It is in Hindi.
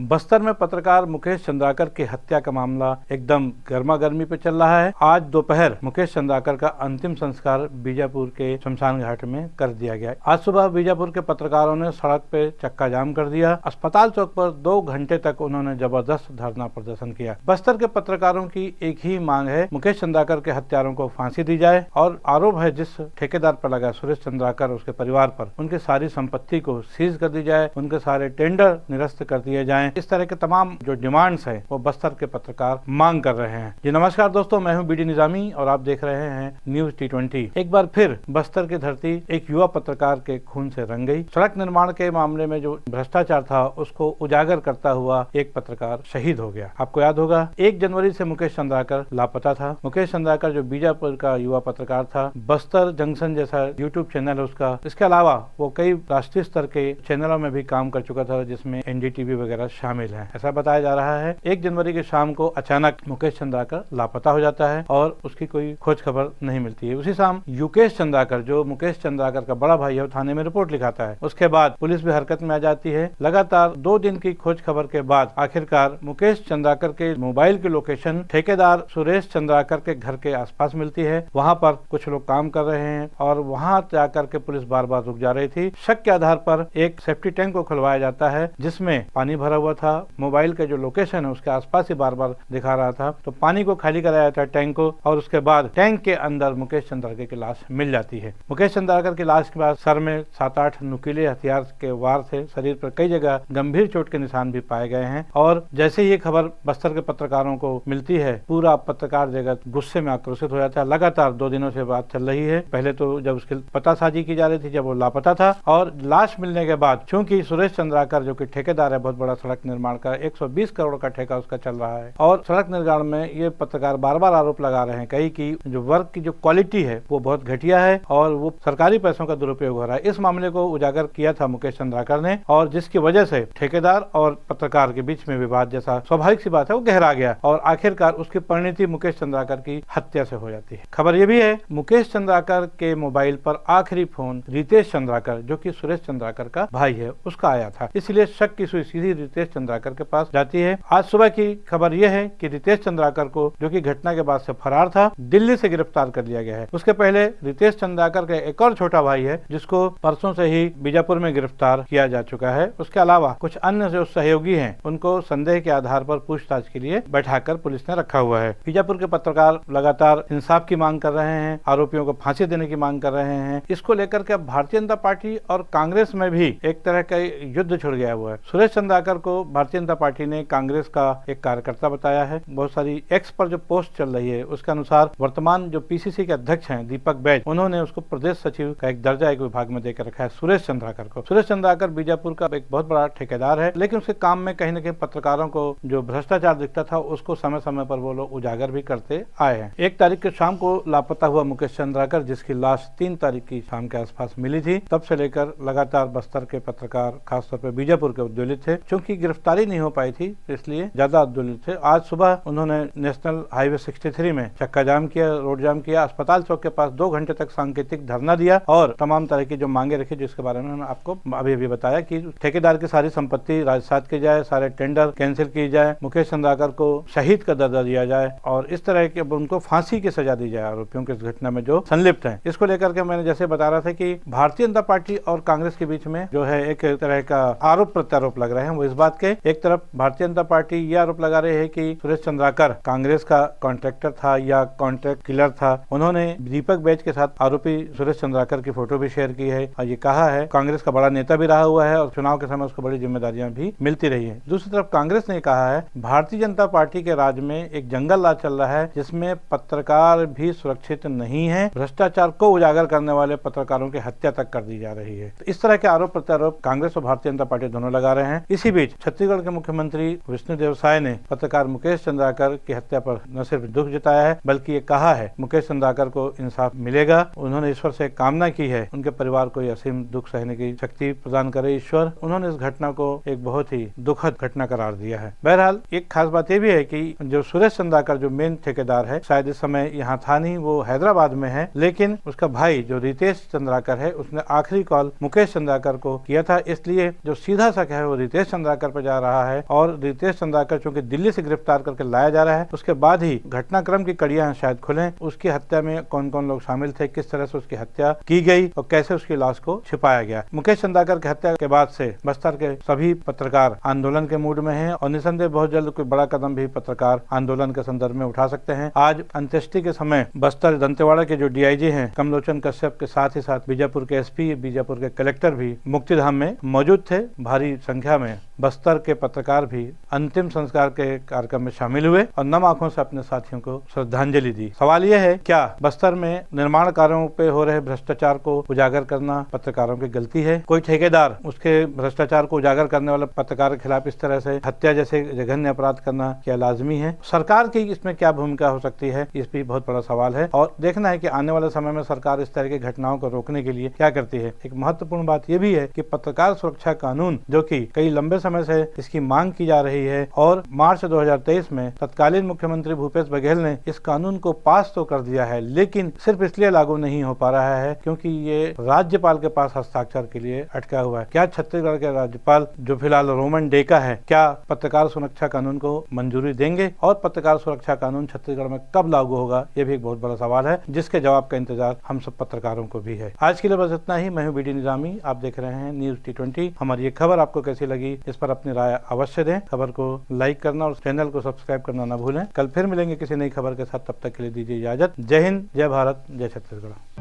बस्तर में पत्रकार मुकेश चंद्राकर की हत्या का मामला एकदम गर्मा गर्मी पे चल रहा है। आज दोपहर मुकेश चंद्राकर का अंतिम संस्कार बीजापुर के शमशान घाट में कर दिया गया। आज सुबह बीजापुर के पत्रकारों ने सड़क पे चक्का जाम कर दिया। अस्पताल चौक पर 2 घंटे तक उन्होंने जबरदस्त धरना प्रदर्शन किया। बस्तर के पत्रकारों की एक ही मांग है, मुकेश चंद्राकर के हत्यारों को फांसी दी जाए और आरोप है जिस ठेकेदार पर लगा सुरेश चंद्राकर, उसके परिवार पर, उनकी सारी संपत्ति को सीज कर दी जाए, उनके सारे टेंडर निरस्त कर दिए जाएं। इस तरह के तमाम जो डिमांड्स हैं वो बस्तर के पत्रकार मांग कर रहे हैं। जी नमस्कार दोस्तों, मैं हूं बीडी निजामी और आप देख रहे हैं न्यूज T20। एक बार फिर बस्तर की धरती एक युवा पत्रकार के खून से रंग गई। सड़क निर्माण के मामले में जो भ्रष्टाचार था उसको उजागर करता हुआ एक पत्रकार शहीद हो गया। आपको याद होगा 1 जनवरी से मुकेश चंद्राकर लापता था। मुकेश चंद्राकर जो बीजापुर का युवा पत्रकार था, बस्तर जंक्शन जैसा यूट्यूब चैनल है उसका, इसके अलावा वो कई राष्ट्रीय स्तर के चैनलों में भी काम कर चुका था जिसमें NDTV वगैरह शामिल है। ऐसा बताया जा रहा है 1 जनवरी की शाम को अचानक मुकेश चंद्राकर लापता हो जाता है और उसकी कोई खोज खबर नहीं मिलती है। उसी शाम युकेश चंद्राकर, जो मुकेश चंद्राकर का बड़ा भाई है, वो थाने में रिपोर्ट लिखाता है। उसके बाद पुलिस भी हरकत में आ जाती है। लगातार 2 दिन की खोज खबर के बाद आखिरकार मुकेश चंद्राकर के मोबाइल की लोकेशन ठेकेदार सुरेश चंद्राकर के घर के आसपास मिलती है। वहां पर कुछ लोग काम कर रहे हैं और वहां जाकर के पुलिस बार बार रुक जा रही थी। शक के आधार पर एक सेफ्टी टैंक को खुलवाया जाता है जिसमें पानी भरा हुआ था। मोबाइल के जो लोकेशन है उसके आसपास ही बार बार दिखा रहा था। तो पानी को खाली कराया जाता है टैंक को, और उसके बाद टैंक के अंदर मुकेश चंद्राकर की लाश मिल जाती है। मुकेश चंद्राकर की लाश के बाद सर में 7-8 नुकीले हथियार के वार थे। शरीर पर कई जगह गंभीर चोट के निशान भी पाए गए हैं। और जैसे ही ये खबर बस्तर के पत्रकारों को मिलती है, पूरा पत्रकार जगत गुस्से में आक्रोशित हो जाता है। लगातार 2 दिनों से बात चल रही है। पहले तो जब उसकी पतासाजी की जा रही थी, जब वो लापता था, और लाश मिलने के बाद चूंकि सुरेश चंद्राकर जो कि ठेकेदार है बहुत बड़ा सड़क निर्माण का, 120 करोड़ का ठेका उसका चल रहा है, और सड़क निर्माण में ये पत्रकार बार बार आरोप लगा रहे हैं कई कि जो वर्क की जो क्वालिटी है वो बहुत घटिया है और वो सरकारी पैसों का दुरुपयोग हो रहा है। इस मामले को उजागर किया था मुकेश चंद्राकर ने, और जिसकी वजह से ठेकेदार और पत्रकार के बीच में विवाद जैसा स्वाभाविक सी बात है वो गहरा गया और आखिरकार उसकी परिणति मुकेश चंद्राकर की हत्या से हो जाती है। खबर ये भी है मुकेश चंद्राकर के मोबाइल पर आखिरी फोन रितेश चंद्राकर, जो कि सुरेश चंद्राकर का भाई है, उसका आया था। इसलिए शक की सुई सीधी रितेश चंद्राकर के पास जाती है। आज सुबह की खबर यह है कि रितेश चंद्राकर को, जो कि घटना के बाद से फरार था, दिल्ली से गिरफ्तार कर लिया गया है। उसके पहले रितेश चंद्राकर का एक और छोटा भाई है जिसको परसों से ही बीजापुर में गिरफ्तार किया जा चुका है। उसके अलावा कुछ अन्य जो सहयोगी हैं उनको संदेह के आधार पर पूछताछ के लिए बैठाकर पुलिस ने रखा हुआ है। बीजापुर के पत्रकार लगातार इंसाफ की मांग कर रहे हैं, आरोपियों को फांसी देने की मांग कर रहे हैं। इसको लेकर के भारतीय जनता पार्टी और कांग्रेस में भी एक तरह का युद्ध छिड़ गया हुआ है। सुरेश चंद्राकर को भारतीय जनता पार्टी ने कांग्रेस का एक कार्यकर्ता बताया है। बहुत सारी एक्स पर जो पोस्ट चल रही है उसके अनुसार वर्तमान जो PCC के अध्यक्ष हैं दीपक बैज, उन्होंने उसको प्रदेश सचिव का एक दर्जा एक विभाग में देकर रखा है सुरेश चंद्राकर को। सुरेश चंद्राकर बीजापुर का एक बहुत बड़ा ठेकेदार है, लेकिन उसके काम में कहीं न कहीं पत्रकारों को जो भ्रष्टाचार दिखता था उसको समय समय पर वो लोग उजागर भी करते आए हैं। 1 तारीख के शाम को लापता हुआ मुकेश चंद्राकर, जिसकी लाश 3 तारीख की शाम के आसपास मिली थी, तब से लेकर लगातार बस्तर के पत्रकार, खासतौर पर बीजापुर के उद्वेलित थे। क्योंकि गिरफ्तारी नहीं हो पाई थी इसलिए ज्यादा उद्वेलित थे। आज सुबह उन्होंने नेशनल हाईवे 63 में चक्का जाम किया, रोड जाम किया, अस्पताल चौक के पास 2 घंटे तक सांकेतिक धरना दिया और तमाम तरह की जो मांगे रखी, जिसके बारे में आपको अभी बताया कि ठेकेदार की सारी संपत्ति राजसात की जाए, सारे टेंडर कैंसिल की जाए, मुकेश चंद्राकर को शहीद का दर्जा दिया जाए और इस तरह के उनको फांसी की सजा दी जाए आरोपियों के इस घटना में जो संलिप्त हैं। इसको लेकर के मैंने जैसे बता रहा था कि भारतीय जनता पार्टी और कांग्रेस के बीच में जो है एक तरह का आरोप प्रत्यारोप लग रहे हैं। वो इस बात के, एक तरफ भारतीय जनता पार्टी ये आरोप लगा रही है कि सुरेश चंद्राकर कांग्रेस का कॉन्ट्रैक्टर था या कॉन्ट्रैक्ट किलर था। उन्होंने दीपक बैज के साथ आरोपी सुरेश चंद्राकर की फोटो भी शेयर की है और ये कहा है कांग्रेस का बड़ा नेता भी रहा हुआ है और चुनाव के समय उसको बड़ी जिम्मेदारियां भी मिलती रही है। दूसरी तरफ कांग्रेस ने कहा है भारतीय जनता पार्टी के राज में एक जंगल राज चल रहा है जिसमें पत्रकार भी सुरक्षित नहीं है, भ्रष्टाचार को उजागर करने वाले पत्रकारों की हत्या तक कर दी जा रही है। तो इस तरह के आरोप प्रत्यारोप कांग्रेस और भारतीय जनता पार्टी दोनों लगा रहे हैं। इसी बीच छत्तीसगढ़ के मुख्यमंत्री विष्णुदेव साय ने पत्रकार मुकेश चंद्राकर की हत्या पर न सिर्फ दुख जताया है बल्कि ये कहा है मुकेश चंद्राकर को इंसाफ मिलेगा। उन्होंने ईश्वर से कामना की है उनके परिवार को असीम दुख सहने की शक्ति प्रदान करे ईश्वर। उन्होंने इस घटना को एक बहुत ही दुखद घटना करार दिया है। बहरहाल एक खास बात यह भी है कि जो सुरेश चंद्राकर जो मेन ठेकेदार है, शायद इस समय यहाँ था नहीं, वो हैदराबाद में है, लेकिन उसका भाई जो रितेश चंद्राकर है उसने आखिरी कॉल मुकेश चंद्राकर को किया था। इसलिए जो सीधा शक है वो रितेश चंद्राकर पर जा रहा है और रितेश चंद्राकर चूंकि दिल्ली से गिरफ्तार करके लाया जा रहा है, उसके बाद ही घटनाक्रम की कड़ियां शायद खुलें। उसकी हत्या में कौन कौन लोग शामिल थे, किस तरह से उसकी हत्या की गई और कैसे उसकी लाश को छिपाया गया। मुकेश चंद्राकर की हत्या के बाद से बस्तर के सभी पत्रकार आंदोलन के मूड में हैं और निसंदेह बहुत जल्द कोई बड़ा कदम भी पत्रकार आंदोलन के संदर्भ में उठा सकते हैं। आज अंत्येष्टि के समय बस्तर दंतेवाड़ा के जो डीआईजी हैं कमलोचन कश्यप के साथ ही साथ बीजापुर के एसपी, बीजापुर के कलेक्टर भी मुक्तिधाम में मौजूद थे। भारी संख्या में बस्तर के पत्रकार भी अंतिम संस्कार के कार्यक्रम में शामिल हुए और नम आंखों से अपने साथियों को श्रद्धांजलि दी। सवाल यह है, क्या बस्तर में निर्माण कार्यों पे हो रहे भ्रष्टाचार को उजागर करना पत्रकारों की गलती है? कोई ठेकेदार उसके भ्रष्टाचार को उजागर करने वाले पत्रकार के खिलाफ इस तरह से हत्या जैसे जघन्य अपराध करना क्या लाजमी है? सरकार की इसमें क्या भूमिका हो सकती है? इस भी बहुत बड़ा सवाल है और देखना है कि आने वाले समय में सरकार इस तरह की घटनाओं को रोकने के लिए क्या करती है। एक महत्वपूर्ण बात यह भी है कि पत्रकार सुरक्षा कानून, जो कि कई लंबे समय से इसकी मांग की जा रही है और मार्च 2023 में तत्कालीन मुख्यमंत्री भूपेश बघेल ने इस कानून को पास तो कर दिया है, लेकिन सिर्फ इसलिए लागू नहीं हो पा रहा है क्योंकि ये राज्यपाल के पास हस्ताक्षर के लिए अटका हुआ है। क्या छत्तीसगढ़ के राज्यपाल, जो फिलहाल रोमन डेका है, क्या पत्रकार सुरक्षा कानून को मंजूरी देंगे और पत्रकार सुरक्षा कानून छत्तीसगढ़ में कब लागू होगा, ये भी एक बहुत बड़ा सवाल है जिसके जवाब का इंतजार हम सब पत्रकारों को भी है। आज के लिए बस इतना ही। मैं हूं बीडी निजामी, आप देख रहे हैं न्यूज T20। हमारी ये खबर आपको कैसी लगी, इस पर अपनी राय अवश्य दें। खबर को लाइक करना और चैनल को सब्सक्राइब करना न भूलें। कल फिर मिलेंगे किसी नई खबर के साथ, तब तक के लिए दीजिए इजाजत। जय हिंद, जय भारत, जय छत्तीसगढ़।